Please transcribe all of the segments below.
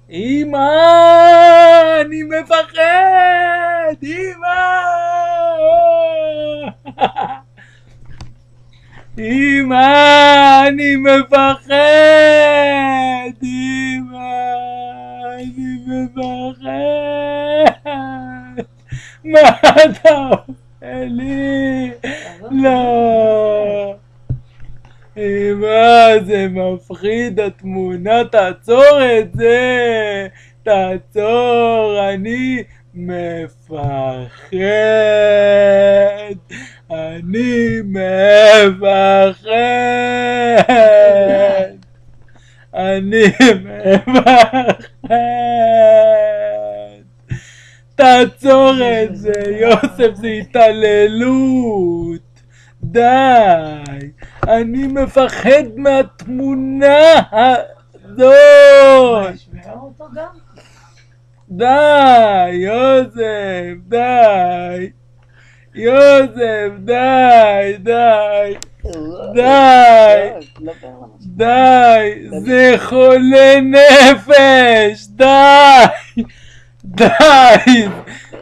אמא, אני מפחד! אמא! אמא, אני מפחד! אמא, אני מפחד! מה אתה עושה לי? לא! אמא, זה מפחיד התמונה, תעצור את זה! תעצור, אני מפחד! אני מפחד! אני מפחד! תעצור את זה, יוסף, זה התעללות! די! אני מפחד מהתמונה הזאת! די, יוסף, די! יוסף, די, די! די! די! זה חולה נפש! די! די!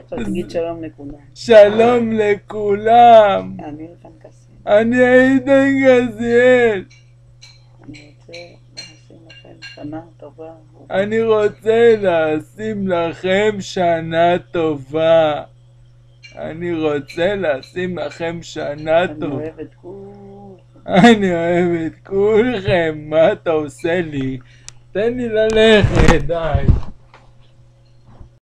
תגיד שלום לכולם. שלום לכולם! אני איתן קסים. אני איתן קסים. אני רוצה לשים לכם שנה טובה. אני רוצה לשים לכם שנה טובה. אני אוהב את כולכם. אני אוהב את כולכם. מה אתה עושה לי? תן לי ללכת, די.